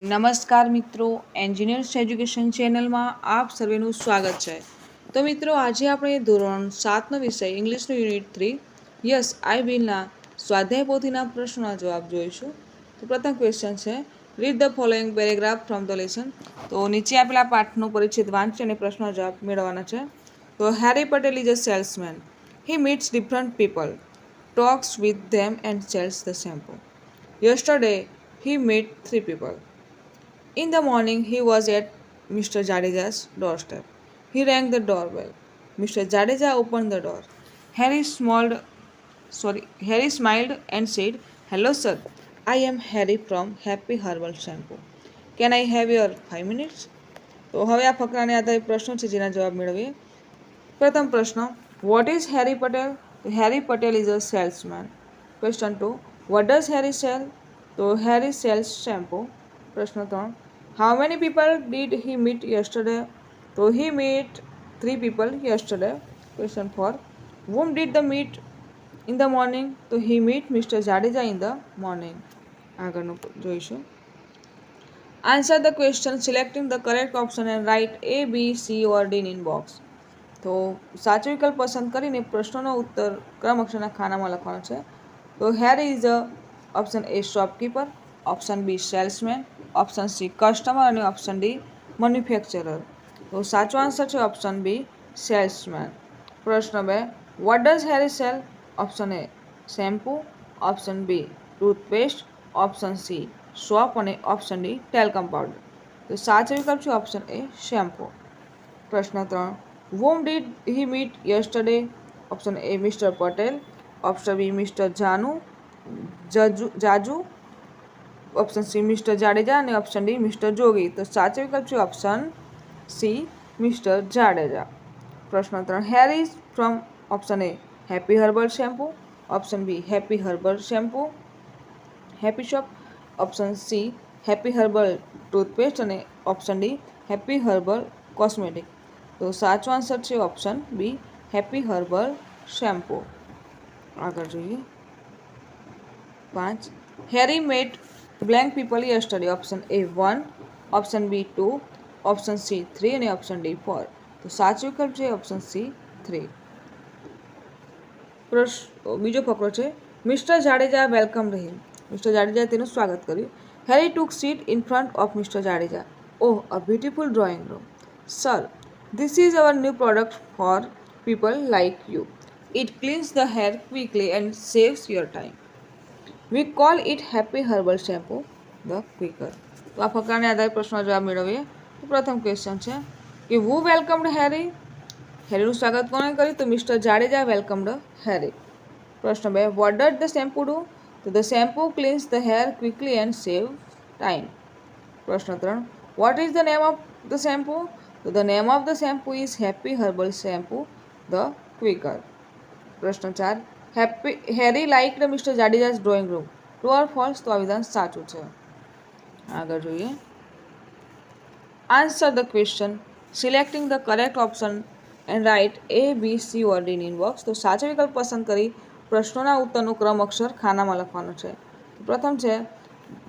નમસ્કાર મિત્રો, engineers education ચેનલમાં આપ સર્વેનું સ્વાગત છે. તો મિત્રો, આજે આપણે ધોરણ 7નો વિષય ઇંગ્લિશનું યુનિટ 3 યસ આઈ વિલના સ્વાધ્યાય પોથીના પ્રશ્નોના જવાબ જોઈશું. તો પ્રથમ ક્વેશ્ચન છે, read the following paragraph from the lesson. તો નીચે આપેલા પાઠનો પરિચ્છેદ વાંચી અને પ્રશ્નનો જવાબ મેળવવાના છે. તો Harry Patel is a salesman. He meets different people, talks with them and sells the shampoo. Yesterday he met 3 people. In the morning, he was at Mr. Jadeja's doorstep. He rang the doorbell. Mr. Jadeja opened the door. Harry smiled and said, "Hello, sir. I am Harry from Happy Herbal Shampoo. Can I have your 5 minutes?" તો હવે આ ફકરાને આધારે પ્રશ્નો છે જેના જવાબ મેળવીએ. પ્રથમ પ્રશ્ન, what is Harry Patel? Harry Patel is a salesman. Question 2, what does Harry sell? તો હેરી સેલ્સ શેમ્પૂ. પ્રશ્ન 3, how many people did he meet yesterday? તો he meet 3 people yesterday. Question 4, whom did the meet in the morning? તો he meet mister Jadeja in the morning. આગળનું જોઈશું. Answer the question selecting the correct option and write A, B, C or D in box. તો સાચો વિકલ્પ પસંદ કરીને પ્રશ્નોનો ઉત્તર ક્રમ અક્ષરના ખાનામાં લખવાનો છે. તો Harry is a option A shopkeeper, option B salesman, option C customer અને ઓપ્શન D મેન્યુફેક્ચરર. તો સાચો આન્સર છે ઓપ્શન B સેલ્સમેન. પ્રશ્ન 2, what does Harry sell? Option A shampoo, option B toothpaste, option C soap અને option D talcum powder. તો સાચો વિકલ્પ છે ઓપ્શન A શેમ્પૂ. પ્રશ્ન 3, whom did he meet yesterday? Option A mister Patel, option B mister જાજુ, option C mister Jadeja અને option D mister જોગી. તો સાચો વિકલ્પ છે ઓપ્શન સી મિસ્ટર જાડેજા. પ્રશ્ન 3, Harry is from option A happy herbal shampoo, option B happy herbal shampoo happy shop, option C happy herbal toothpaste અને option D happy herbal cosmetic. તો સાચો answer છે option B happy herbal shampoo. આગળ જોઈએ. 5, Harry met blank people yesterday. Option A 1, option B 2, option C 3 અને option D 4. તો સાચો વિકલ્પ છે ઓપ્શન સી 3. બીજો ફકરો છે, mister Jadeja welcome him. Mister જાડેજાએ તેનું સ્વાગત કર્યું. Harry took seat in front of mister Jadeja. Oh, a beautiful drawing room. Sir, this is our new product for people like you. It cleans the hair quickly and saves your time. We call it Happy Herbal Shampoo the Quicker. તો આ ફકરાને આધારે પ્રશ્નનો જવાબ મેળવીએ. તો પ્રથમ question છે કે who welcomed Harry? હેરીનું સ્વાગત કોણે કર્યું? તો મિસ્ટર જાડેજા વેલકમ્ડ હેરી. પ્રશ્ન 2, what does the shampoo do? તો the shampoo cleans the hair quickly and saves time. પ્રશ્ન 3, what is the name of the shampoo? તો the name of the shampoo is Happy Herbal Shampoo the Quicker. પ્રશ્ન 4, Harry liked mister જાડેજા's drawing room. True or false? તો આ વિધાન સાચું છે. આગળ જોઈએ. Answer the question selecting the correct option and write A, B, C or D in box. તો સાચો વિકલ્પ પસંદ કરી પ્રશ્નોના ઉત્તરનો ક્રમ અક્ષર ખાનામાં લખવાનો છે. પ્રથમ છે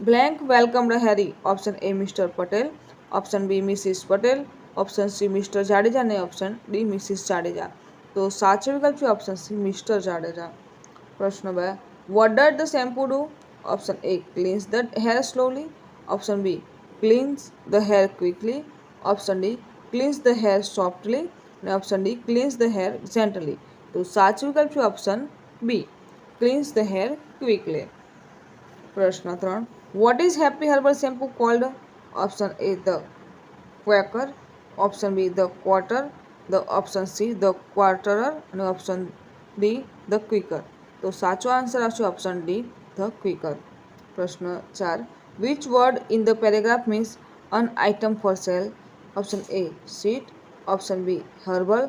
blank welcomed Harry. Option A mister Patel, option B missus Patel, option C mister Jadeja અને ઓપ્શન D મિસિસ જાડેજા. તો સાચો વિકલ્પ છે ઓપ્શન સી મિસ્ટર જાડેજા. પ્રશ્ન 2, what does the shampoo do? Option A cleans the hair slowly, option B cleans the hair quickly, option D cleans the hair softly અને option D cleans the hair gently. તો સાચો વિકલ્પ છે option B cleans the hair quickly. પ્રશ્ન 3, what is happy herbal shampoo called? Option A the quaker, option B the quarter, option C the quarterer અને option D the quicker. તો સાચો answer આવશે option D the quicker. પ્રશ્ન 4, which word in the paragraph means an item for sale? Option A seat, option B herbal,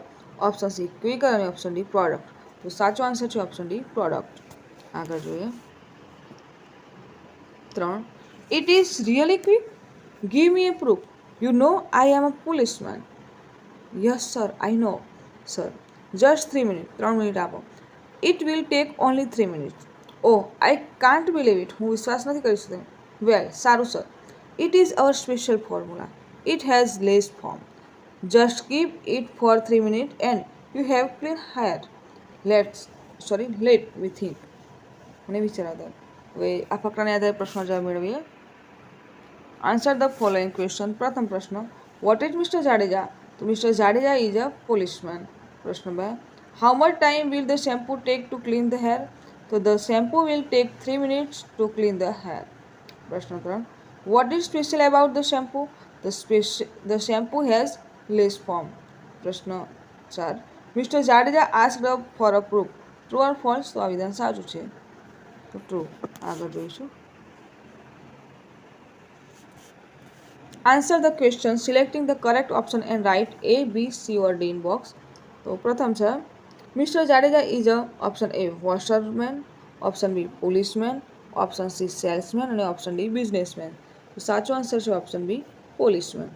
option C quicker અને option D product. તો સાચો answer છે option D product. આગળ જોઈએ. 3, it is really quick. Give me a proof. You know I am a policeman. Yes sir, I know sir. Just 3 minute. 3 minute આપો. It will take only 3 minutes. Oh, I can't believe it. હું વિશ્વાસ નથી કરી શકતી. Well, સારું sir. It is our special formula. It has less foam. Just keep it for 3 minutes and you have clean hair. Let me think. મને વિચારવા હવે આ ફકરાને આધારે પ્રશ્નો જવાબ મેળવીએ. Answer the following question. પ્રથમ પ્રશ્ન, વોટ ઇઝ મિસ્ટર જાડેજા? તો mister Jadeja is a policeman. પ્રશ્ન 2, how much time will the shampoo take to clean the hair? તો the shampoo will take 3 minutes to clean the hair. પ્રશ્ન 3, what is special about the shampoo? The shampoo has less foam. પ્રશ્ન 4, mister Jadeja asked for a proof. True or false? તો આ વિધાન સાચું છે, તો true. આગળ જોઈશું. Answer the question selecting the correct option and write A, B, C or D in box. તો પ્રથમ છે mister Jadeja is a option A washerman, option B policeman, option C salesman અને ઓપ્શન ડી બિઝનેસમેન. તો સાચો answer છે option B policeman.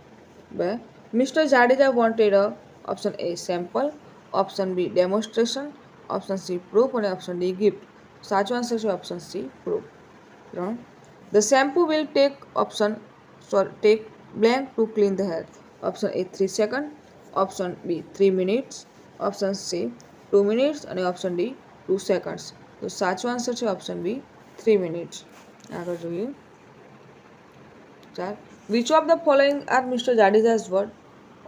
2, mister Jadeja wanted a option A sample, option B demonstration, option C proof અને option D gift. સાચો answer છે option C proof. 3, the shampoo will tech blank to clean the hair. Option A 3 seconds, option B 3 minutes, option C 2 minutes અને option D 2 seconds. તો સાચો answer છે option બી 3 minutes. આગળ જોઈએ. 4, which of the following are Mr. Jadeja's word?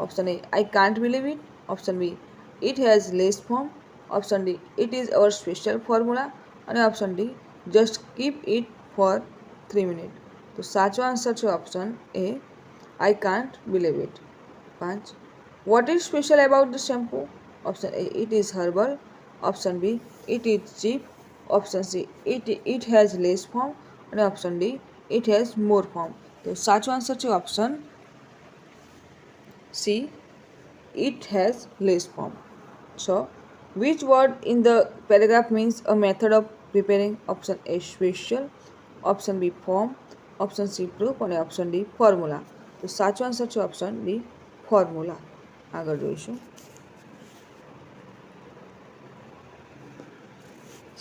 Option A I can't believe it, option B it has less foam, option D it is our special formula અને option D just keep it for 3 minutes. તો સાચો answer છે option A I can't believe it. 5, what is special about the shampoo? Option A it is herbal, option B it is cheap, option C it has less foam અને option D it has more foam. તો સાચો answer છે option C it has less foam. So which word in the paragraph means a method of preparing? Option A special, option B foam, option C proof અને option D formula. તો સાચો answer છે option D formula. આગળ જોઈશું.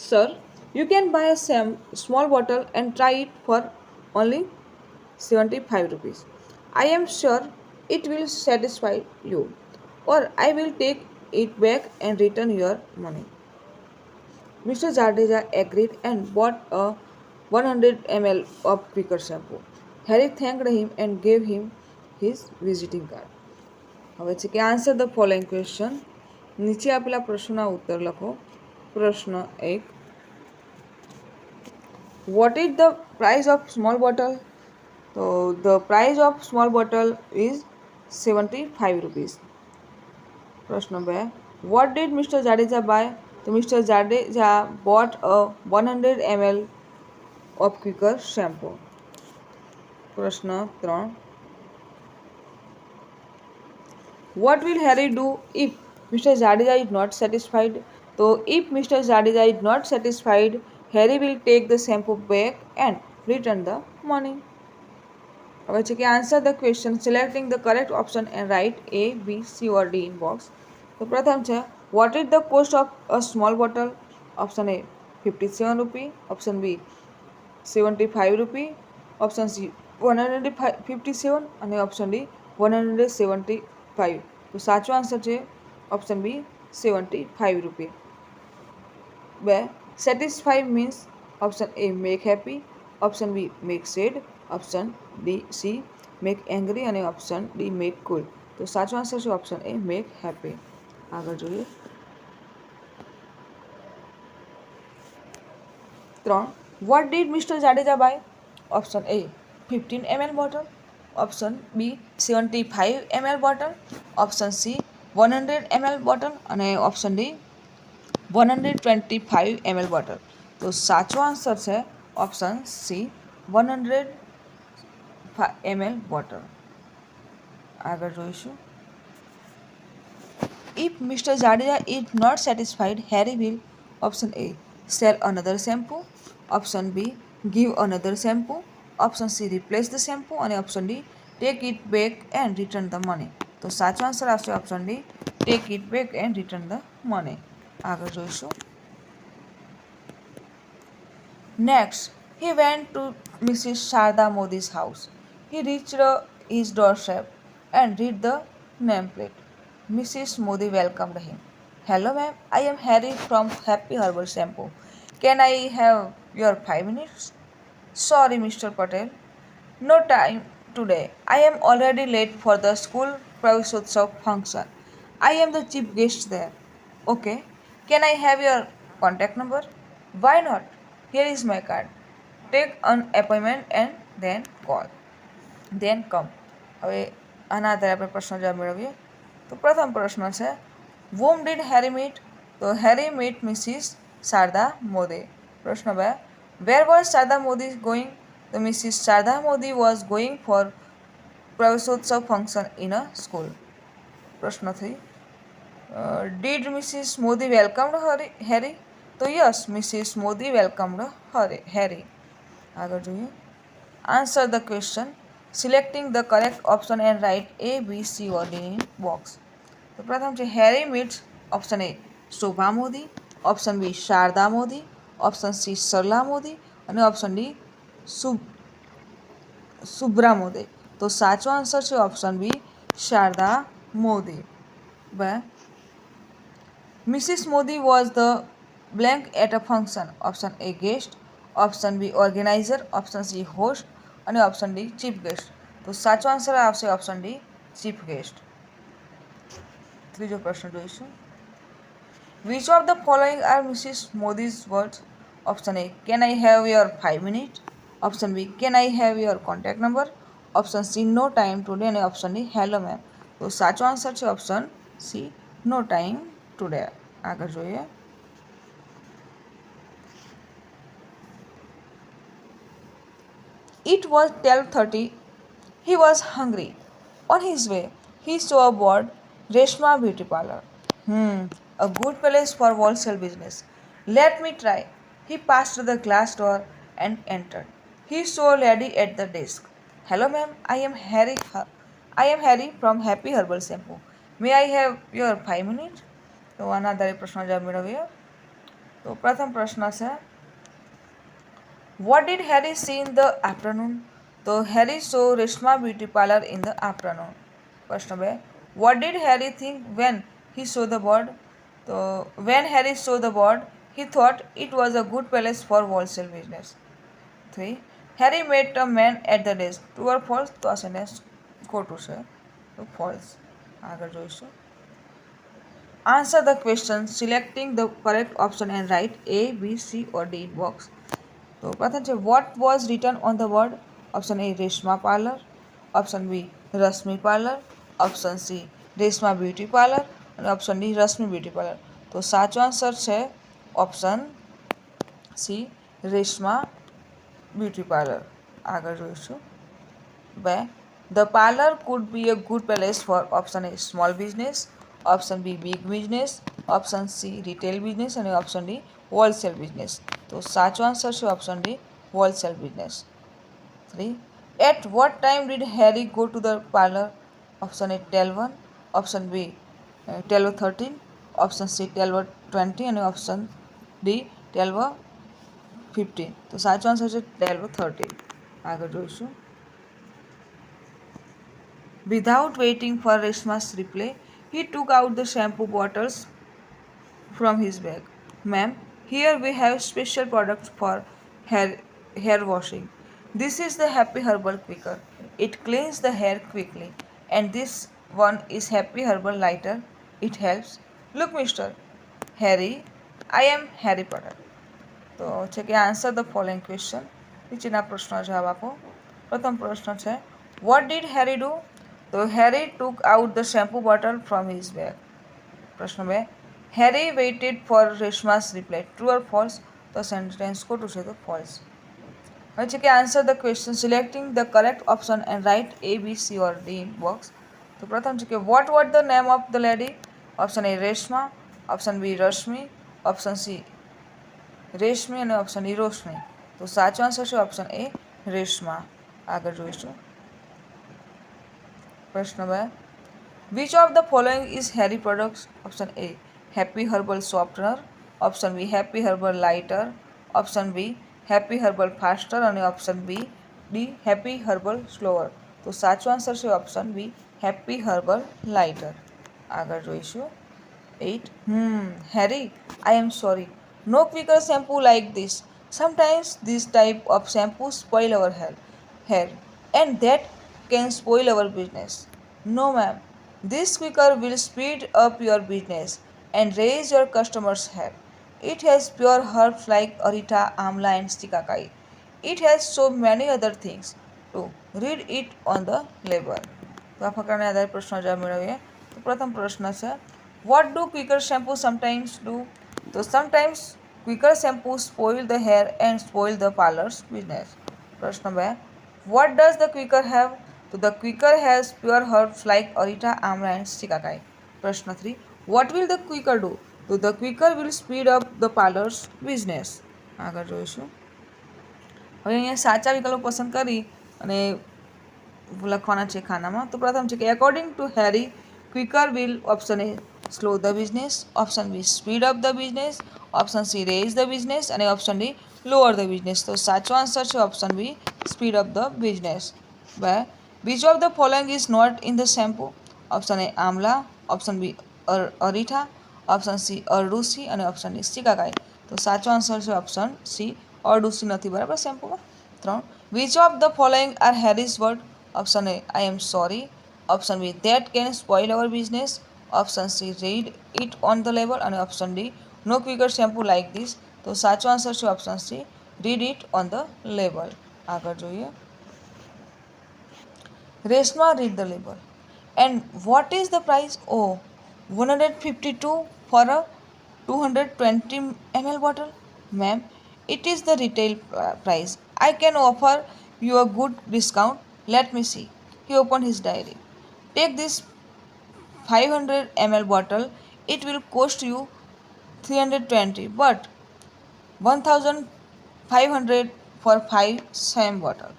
Sir, you can by a small bottle and try it four only 75 rupees. I am sure it will satisfy you or I will take it back and return your money. Mr. Jadeja agreed and bought a 100 ml of quicker shampoo. Harry thanked him and gave him his visiting card. હવે છે કે answer the following question. નીચે આપેલા પ્રશ્નોના ઉત્તર લખો. પ્રશ્ન 1, what is the price of small bottle? તો the price of small bottle is 75 rupees. પ્રશ્ન 2, what did mister Jadeja buy? તો mister Jadeja bought a 100 ml of quicker shampoo. પ્રશ્ન 3, what will Harry do if Mr. Jadeja is not satisfied? So if Mr. Jadeja is not satisfied, Harry will take the shampoo back and return the money. હવે છે કે answer the question selecting the correct option and write A, B, C or D in box. તો પ્રથમ છે what is the cost of a small bottle? Option A 57 રૂપી, option B 75 રૂપી, option C 157 અને option D 175. તો સાચો answer છે option B 75 rupee. 2, satisfy means option A make happy, option B make sad, option D C make angry અને option D make cool. તો સાચો answer છે ઓપ્શન A મેક હેપી. આગળ જોઈએ. 3, what did mister Jadeja buy? Option A 15 ml bottle, option B 75 ml bottle, option C 100 ml bottle અને option D 125 ml bottle. તો સાચો answer છે ઓપ્શન C 100 ml બોટલ. આગળ જોઈશું. If Mr. Jadeja is not satisfied, Harry will option A sell another shampoo, option B give another shampoo, option C replace the shampoo અને option D take it back and return the money. તો સાચો answer આવશે option D take it back and return the money. આગળ જોઈશું. Next, he went to Mrs. Sharda Modi's house. He reached his doorstep and read the nameplate. Mrs. Modi welcomed him. Hello, ma'am. I am Harry from Happy Herbal Shampoo. Can I have your 5 minutes? Sorry, Mr. Patel. No time today. I am already late for the school Pravishotsav function. I am the chief guest there. Okay. Can I have your contact number? Why not? Here is my card. Take an appointment and then call. Then come. હવે આના આધારે આપણે પ્રશ્નો જવાબ મેળવીએ. તો પ્રથમ પ્રશ્ન છે, whom did Harry meet? તો Harry meet Mrs. Sharda Modi. પ્રશ્ન 2, where was Sharda Modi going? તો Mrs. Sharda Modi was going for Pravishotsav function in a school. પ્રશ્ન 3, did Mrs. Modi welcomed Harry? તો yes, Mrs. Modi welcomed Harry. આગળ જોઈએ. Answer the question, selecting the correct option and write A, B, C or D in box. તો પ્રથમ છે, Harry meets option A Shobha Modi, option B Sharda Modi, option C Sarla Modi અને option D Subra Modi. તો સાચો answer છે option B Sharda Modi. Mrs Modi was the blank at a function. Option A guest, option B organiser, option C host અને option D chief guest. તો સાચો answer આવશે option D chief guest. ત્રીજો પ્રશ્ન જોઈશું. Which of the following are missus Modi's words? Option A can I have your 5 minute, option B can I have your contact number, option C no time today અને option D hello ma'am. તો સાચો answer છે option C no time today. આગળ જોઈએ. It was 12:30. He was hungry. On his way, he saw a board, Reshma Beauty Parlor. A good place for wholesale business. Let me try. He passed the glass door and entered. He saw a lady at the desk. Hello, ma'am. I am Harry from Happy Herbal Shampoo. May I have your 5 minutes? તો આના આધારે પ્રશ્નો જવાબ મેળવીએ. તો પ્રથમ પ્રશ્ન છે, what did Harry see in the afternoon? તો Harry saw Reshma Beauty Parlor in the afternoon. પ્રશ્ન 2, what did Harry think when he saw the board? તો when Harry saw the board, he thought it was a good place for wholesale business. 3, Harry met a man at the desk. True or false? તો આ sentence ખોટું છે, તો false. આગળ જોઈશું. Answer the question, selecting the correct option and write A, B, C or D in box. તો પ્રથમ છે, what was written on the board? Option A Reshma parlour, option B Rashmi parlour, option C Reshma beauty parlour અને option D Rashmi beauty parlour. તો સાચો answer છે option C Reshma beauty parlour. આગળ જોઈશું. 2, the parlor could be a good place for option A small business, option B big business, option C retail business અને option D wholesale business. તો સાચો answer છે option D wholesale business. 3, at what time did Harry go to the parlor? Option A 12:01, option B 12:13, option C 12:20 અને option D 12:15. તો સાચો answer છે 12:13. આગળ જોઈશું. Without waiting for Reshma's reply, he took out the shampoo bottles from his bag. Ma'am, here we have special products for hair washing. This is the Happy Herbal Quicker. It cleans the hair quickly. And this one is Happy Herbal Lighter. It helps. Look, Mr. Harry, I am Harry Potter. તો છે કે answer the following question. નીચેના પ્રશ્નો જવાબ આપો. પ્રથમ પ્રશ્ન છે, what did Harry do? તો Harry took out the shampoo bottle from his bag. પ્રશ્ન 2, Harry waited for Reshma's reply. True or false? તો સેન્ટેન્સ ખોટું છે, તો false. હવે છે કે answer the question, selecting the correct option and write A, B, C or D in box. તો પ્રથમ છે કે what was the name of the lady? Option A Reshma, option B Rashmi, option C Reshmi અને ઓપ્શન ડી રોશની. તો સાચો answer છે option A Reshma. આગળ જોઈશું. પ્રશ્ન 2, which of the following is Harry products? Option A Happy Herbal Softener, option B Happy Herbal Lighter, option B Happy Herbal Faster અને option B D happy herbal slower. તો સાચો answer છે option B happy herbal lighter. આગળ જોઈશું 8. Harry, I am sorry. No quicker shampoo like this. Sometimes this type of shampoo spoil our hair, and that can spoil our business. No, ma'am. This quicker will speed up your business and raise your customers' hair. It has pure herbs like Arita, Amla, and Sikakai. It has so many other things too. Read it on the label. તો આ ફકરાને આધારે પ્રશ્નો જવાબ મેળવીએ. તો પ્રથમ પ્રશ્ન છે, what do Quicker shampoo sometimes do? તો sometimes Quicker shampoo spoil the hair and spoil the parlour's business. પ્રશ્ન 2, what does the Quicker have? તો the Quicker has pure herbs like aritha, amla and shikakai. પ્રશ્ન 3, what will the Quicker do? તો the Quicker will speed up the parlour's business. આગળ જોઈશું. હવે અહીંયા સાચા વિકલ્પો પસંદ કરી અને લખવાના છે ખાનામાં. તો પ્રથમ છે કે according to Harry, Quicker will option A slow the business, option B speed up the business, option C raise the business અને option D lower the business. તો સાચો આન્સર છે option B speed up the business. Which of the following is not in the shampoo? Option A amla, option B aritha, option C ardusi અને option D shikakai. તો સાચો answer છે option C અરડુસી નથી, બરાબર, શેમ્પુમાં. 3, which of the following are Harry's word? Option A I am sorry, option B that can spoil our business, option C read it on the label અને option D no Quicker shampoo like this. તો સાચો answer છે option C read it on the label. આગળ જોઈએ. Reshma, read the label. And what is the price? Oh 152 for a 220 ml bottle. Ma'am, it is the retail price. I can offer you a good discount. Let me see. He opened his diary. Take this 500 ml bottle. It will cost you 320, but 1500 for 5 same bottle.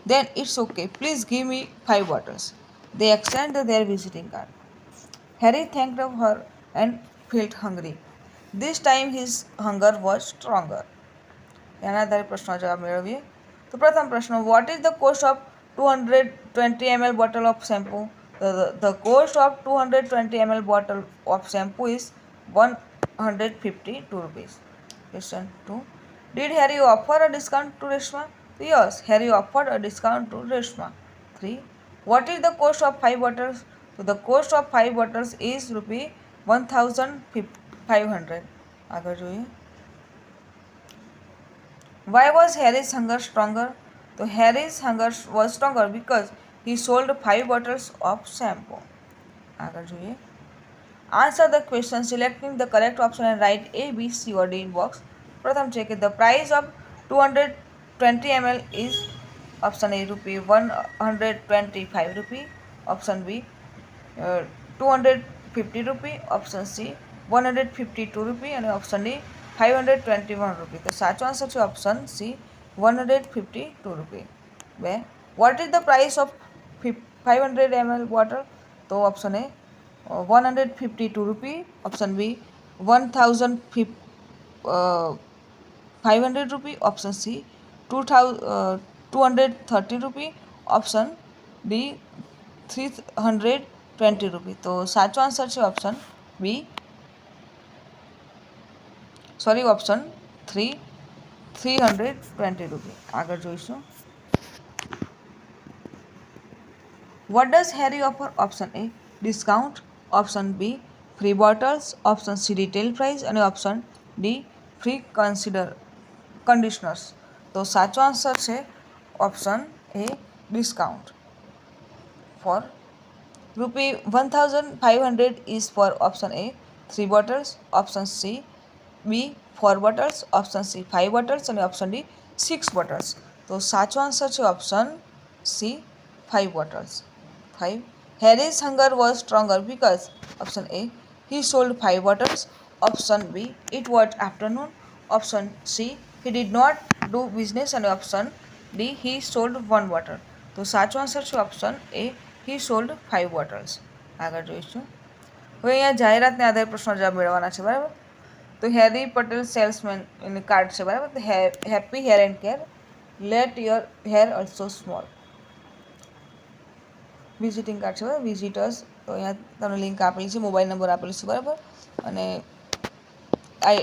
Then it's okay. Please give me 5 bottles. They extended their visiting card. Harry thanked her and felt hungry. This time his hunger was stronger. એના આધારે પ્રશ્નો જવાબ મેળવીએ. તો પ્રથમ પ્રશ્ન, what is the cost of 220 ml bottle of shampoo? The cost of 220 ml bottle of shampoo is 152 rupees. Question 2, did Harry offer a discount to Reshma? Yes, Harry offered a discount to Reshma. 3, what is the cost of 5 bottles? So the cost of 5 bottles is rupee 1500. આગળ જોઈએ. Why was Harry's hunger stronger? So Harry's hunger was stronger because he sold 5 bottles of shampoo. આગળ જોઈએ. Answer the question selecting the correct option and write A, B, C or D in box. પ્રથમ છે કે the price of 220 ml is option A rupee 125 rupee, option B 250 rupee, option C 152 rupee અને option D 521 રૂપી. તો સાચો answer છે option C 152 રૂપી. 2, vote is the price of 500 ml bottle? તો ઓપ્શન એ 152 રૂપી, ઓપ્શન બી 1500 રૂપી, option C 230 રૂપી, ઓપ્શન ડી 320 રૂપી. તો સાચો આન્સર છે ઓપ્શન બી ઓપ્શન 320 રૂપી. આગળ જોઈશું. What does Harry offer? Option A discount, option B free bottles, option C retail price અને ઓપ્શન ડી ફ્રી કન્ડિશનર્સ. તો સાચો આન્સર છે option A discount. For rupee 1500 is for option A 3 bottles, option C B 4 bottles, option C 5 bottles અને option D 6 bottles. તો સાચો answer છે option C 5 bottles. 5, Harry's hunger was stronger because option A he sold 5 bottles, option B it was afternoon, option C he did not do business અને option D he sold 1 bottle. તો સાચો answer છે option A he sold 5 bottles. આગળ જોઈશું. હવે અહીંયા જાહેરાતને આધારે પ્રશ્નો જવાબ મેળવવાના છે, બરાબર. તો હેરી પટેલ સેલ્સમેન એની કાર્ડ છે, બરાબર. Happy hair and care late your hair also small. Visiting card છે બરાબર, વિઝિટર્સ. તો અહીંયા તમને લિંક આપેલી છે, મોબાઈલ નંબર આપેલું છે બરાબર, અને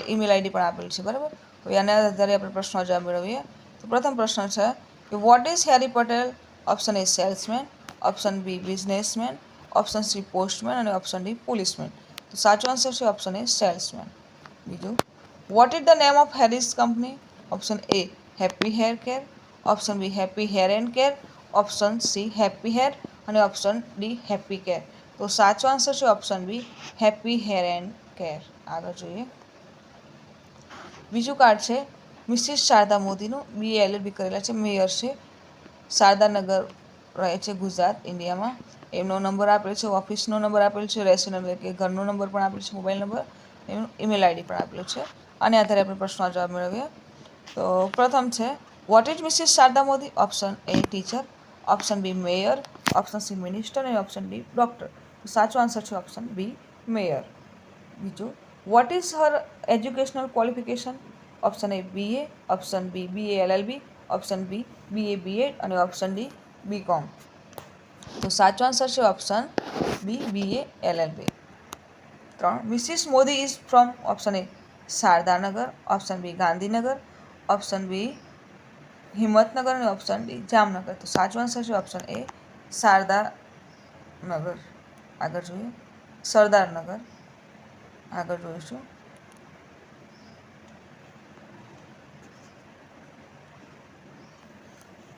ઈમેલ આઈડી પણ આપેલી છે બરાબર. તો એના આધારે આપણે પ્રશ્નો જવાબ મેળવીએ. તો પ્રથમ પ્રશ્ન છે કે what is Harry Patel? Option A salesman, option B businessman, option C postman અને ઓપ્શન ડી પોલીસમેન. તો સાચો આન્સર છે ઓપ્શન એ સેલ્સમેન. બીજું, what is the name of Harry's company? Option A happy hair care, option B happy hair and care, option C happy hair અને option D happy care. તો સાચો answer છે option B happy hair and care. આગળ જોઈએ. બીજું card છે Mrs Sharda મોદીનું, BA LLB કરેલા છે, મેયર છે, શારદાનગર રહે છે, ગુજરાત, ઇન્ડિયામાં. એમનો નંબર આપેલો છે, ઓફિસનો નંબર આપેલો છે, રેશનલ એટલે કે ઘરનો નંબર પણ આપેલો છે, મોબાઈલ નંબર, એમનું ઈમેલ આઈડી પણ આપેલું છે. આને આધારે આપણે પ્રશ્નનો જવાબ મેળવીએ. તો પ્રથમ છે what is missus Sharda Modi? Option A teacher, option B mayor, option C minister અને ઓપ્શન ડી ડૉક્ટર. તો સાચો આન્સર છે ઓપ્શન બી મેયર. બીજું, what is her educational qualification? Option A BA, option B BA LLB, option B BA B.Ed અને option D BCom. તો સાચો answer છે option B BA LLB. 3. Missus Modi is from? Option A Sharadanagar, option B Gandhinagar, option B Himmatnagar અને option D Jamnagar. તો સાચો answer છે option A Sharadanagar. આગળ જોઈએ સરદારનગર. આગળ જોઈશું.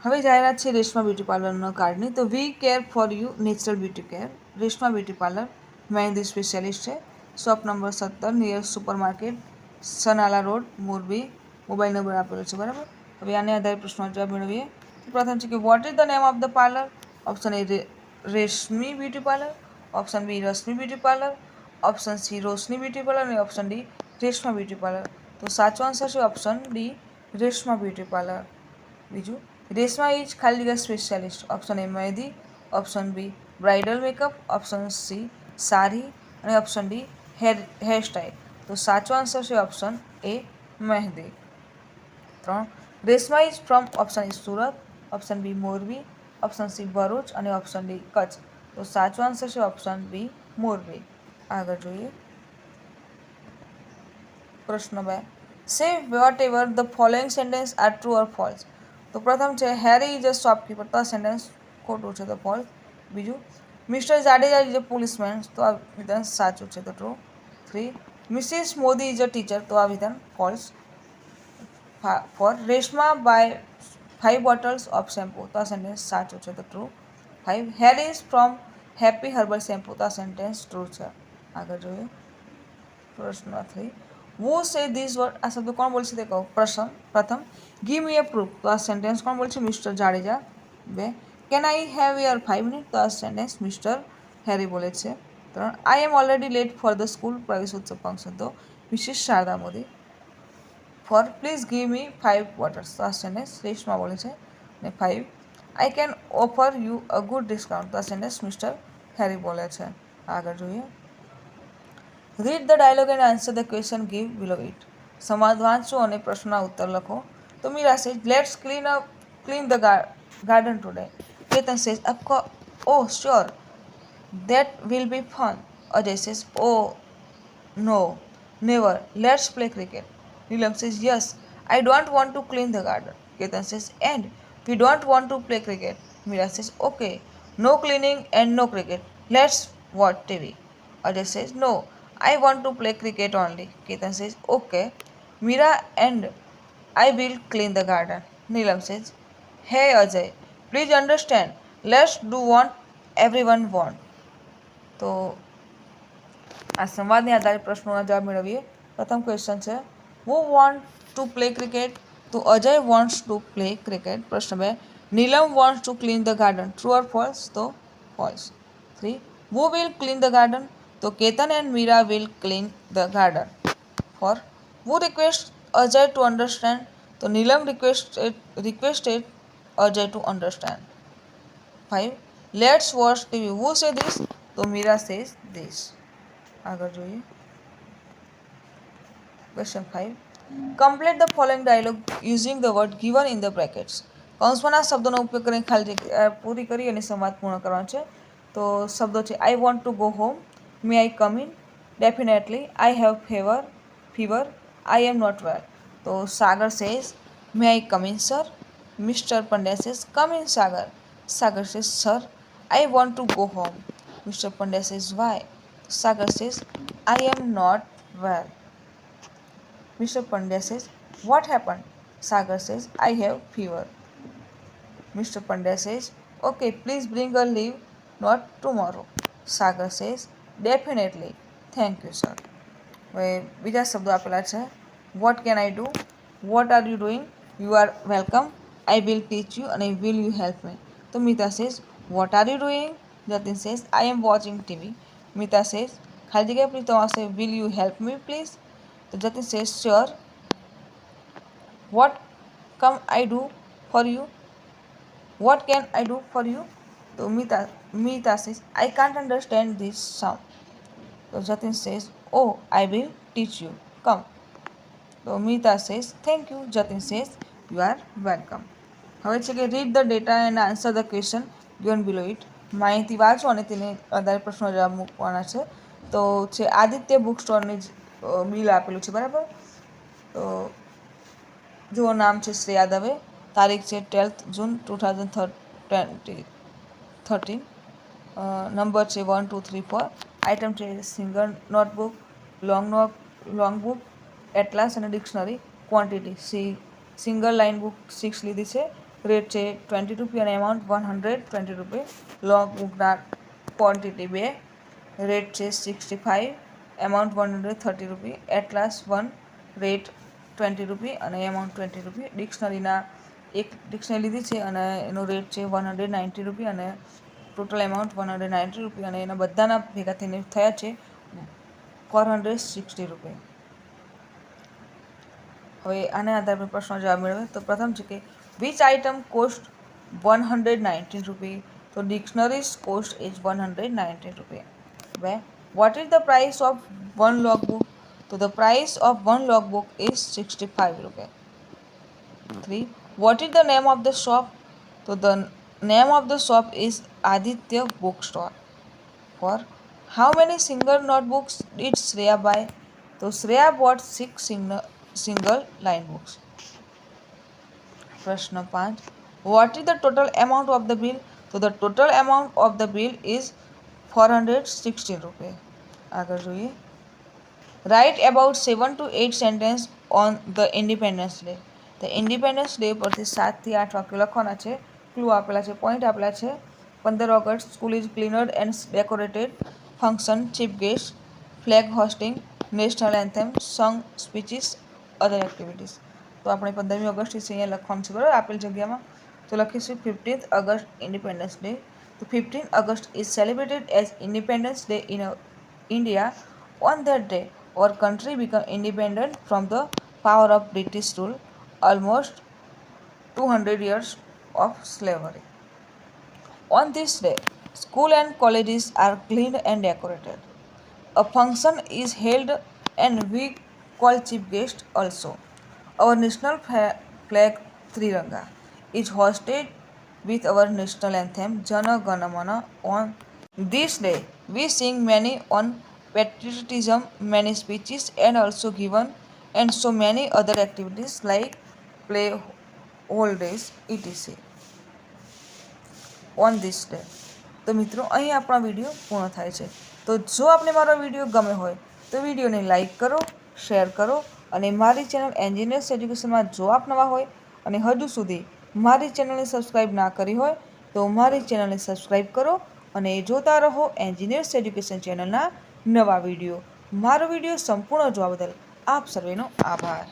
હવે જાહેરાત છે રેશમા બ્યુટી પાર્લરના કાર્ડની. તો we care for you natural beauty care. Reshma beauty parlour mehndi specialist છે. Shop number 17 near supermarket, Sanala road, Morbi. Mobile number આપેલો છે બરાબર. હવે આને આધારે પ્રશ્નનો જવાબ મેળવીએ. પ્રથમ છે કે what is the name of the parlour? Option A Reshmi beauty parlour, option B Rashmi beauty parlour, option C Roshni beauty parlour અને option D Reshma beauty parlour. તો સાચો આન્સર છે option D Reshma beauty parlour. બીજું, રેશમા ઇઝ ખાલી જગ્યા specialist. Option A mehndi, option B bridal makeup, option C sari અને option D hairstyle. તો સાચો આન્સર છે option A mehndi. 3. Reshma is from? Option A Surat, option B Morbi, option C Bharuch અને ઓપ્શન ડી કચ્છ. તો સાચો આન્સર છે ઓપ્શન બી મોરબી. આગળ જોઈએ. પ્રશ્ન 2. સે vote ever the following sentence are true or false. તો પ્રથમ છે હેરી ઇઝ અ શોપકીપર. તો આ સેન્ટેન્સ ખોટું છે, તો ફોલ્સ. બીજું, mister Jadeja is a policeman. તો આ વિધાન સાચું છે, તો true. 3. Missus Modi is a teacher. તો આ વિધાન false. 4. Reshma buy 5 bottles of shampoo. તો આ સેન્ટેન્સ સાચું છે, તો true. 5. Harry is from happy herbal shampoo. તો આ સેન્ટેન્સ ટ્રુ છે. આગળ જોઈએ. પ્રશ્ન 3. વુ સે ધીસ વર્ડ. આ શબ્દ કોણ બોલશે તે કહો. પ્રથમ, ગીવ મી અ પ્રૂફ. તો આ સેન્ટેન્સ કોણ બોલશે? Mister Jadeja. 2. Can I have your 5 minute. તો આ સેન્ટેન્સ મિસ્ટર હેરી બોલે છે. 3. I am already late for the school Praveshotsav function. તો Mrs Sharda Modi. 4. Please give me 5 waters. તો આ સેન્ટેન્સ રેશમા બોલે છે. અને 5. I can offer you a good discount. તો આ સેન્ટેન્સ મિસ્ટર હેરી બોલે છે. આગળ જોઈએ. Read the dialogue and answer the question give below it. સંવાદ વાંચો અને પ્રશ્નના ઉત્તર લખો. તો Meera says let's clean the garden today. Ketan says oh sure, that will be fun. Ajay says oh no, never, let's play cricket. Neelam says yes, I don't want to clean the garden. Ketan says and we don't want to play cricket. Meera says okay, no cleaning and no cricket, let's watch TV. Ajay says no, I want to play cricket only. Ketan says okay, Meera and I will clean the garden. Neelam says hey Ajay, please understand, let's do what everyone want. તો આ સંવાદને આધારે પ્રશ્નોના જવાબ મેળવીએ. પ્રથમ question છે who want to play cricket. તો Ajay wants to play cricket. પ્રશ્ન 2. Neelam wants to clean the garden. True or false. તો false. 3. Who will clean the garden. તો Ketan and Meera will clean the garden. 4. Who request Ajay to understand. તો Neelam requested Ajay to understand. 5. Let's watch TV. Who say this. તો Meera says this. આગળ જોઈએ. Question 5. Complete the following dialogue using the word given in the brackets. કૌંસમાંના શબ્દોનો ઉપયોગ કરીને ખાલી જગ્યા પૂરી કરી અને સંવાદ પૂર્ણ કરવાનો છે. તો શબ્દો છે I want to go home, may I come in, definitely, I have fever, I am not well. તો Sagar says may I come in sir, mister Pandya says come in Sagar, Sagar says sir I want to go home, mister Pandya says why, Sagar says I am not well, Mr. Pandya says, what happened? Sagar says, I have fever. Mr. Pandya says, okay, please bring a leave, not tomorrow. Sagar says, definitely. Thank you, sir. હવે બીજા શબ્દો આપેલા છે. What can I do? What are you doing? You are welcome. I will teach you and will you help me? તો Mita says, what are you doing? Jatin says, I am watching TV. Mita says, ખાલી જગ્યા પ્રીતમ આવશે, will you help me please? તો Jatin says, sure. What can I do for you? What can I do for you? So Mita says, I can't understand this sound. So Jatin says, oh, I will teach you. Come. So Mita says, thank you. Jatin says, you are welcome. હવે છે કે read the data and answer the question given below it. માહિતી વાંચો અને તેને આધારે પ્રશ્નો જવાબ મૂકવાના છે. તો છે આદિત્ય બુક સ્ટોરની બિલ આપેલું છે, બરાબર. તો જો નામ છે શ્રેયા દવે, તારીખ છે 12 જૂન 2013, નંબર છે 1 2 3 4, આઇટમ છે single notebook, long book, atlas અને dictionary. Quantity single line book 6 લીધી છે, રેટ છે ₹20 અને એમાઉન્ટ ₹120. લોંગ બુકના ક્વોન્ટિટી 2, રેટ છે 65, એમાઉન્ટ ₹130. એટલાસ 1, રેટ ₹20 અને એમાઉન્ટ ₹20. ડિક્શનરીના એક ડિક્શનરી લીધી છે અને એનો રેટ છે ₹190 અને ટોટલ એમાઉન્ટ ₹190 અને એના બધાના ભેગા થઈને થયા છે ₹460. હવે આના આધારે આપણે પ્રશ્નો જવાબ મેળવે. તો પ્રથમ છે કે વિચ આઇટમ કોસ્ટ ₹119? તો ડિક્શનરીઝ cost is ₹119. Vote is the price of one log book? તો the price of one logbook is ₹65. 3. What is the name of the shop? So the name of the shop is Aditya Bookstore. 4. How many single notebooks did Shreya buy? So Shreya bought 6 single line books. પ્રશ્ન 5. What is the total amount of the bill? So the total amount of the bill is ₹416. આગળ જોઈએ. Write about 7 to 8 sentences on the Independence Day. The Independence Day પરથી 7 થી 8 વાક્યો લખવાના છે. Clue આપેલા છે, પોઈન્ટ આપેલા છે. 15 August school is cleaned and decorated, function, chief guest, flag hoisting, national anthem, sung, speeches, other activities. તો આપણે 15મી ઓગસ્ટ અહીંયા લખવાનું છે, બરાબર, આપેલ જગ્યામાં. તો લખીશું 15th August Independence Day. તો 15 August is celebrated as Independence Day in India. On that day, our country became independent from the power of British rule, almost 200 years of slavery. On this day, school and colleges are cleaned and decorated. A function is held and we call chief guest also. Our national flag Triranga is hosted with our national anthem Jana Gana Mana. On this day, we sing many on patriotism, many speeches and also given and so many other activities like play holidays etc. On this day. તો મિત્રો અહીં આપણો video પૂર્ણ થાય છે. તો જો આપને મારો વિડીયો ગમે હોય તો વિડીયોને લાઈક કરો, શેર કરો અને મારી ચેનલ એન્જિનિયર્સ એજ્યુકેશનમાં જો આપ નવા હોય અને હજુ સુધી મારી ચેનલને સબસ્ક્રાઈબ ના કરી હોય તો મારી ચેનલને સબસ્ક્રાઈબ કરો અને જોતા રહો એન્જિનિયર્સ એજ્યુકેશન ચેનલના નવા વિડીયો. મારો વિડીયો સંપૂર્ણ જોવા બદલ આપ સર્વેનો આભાર.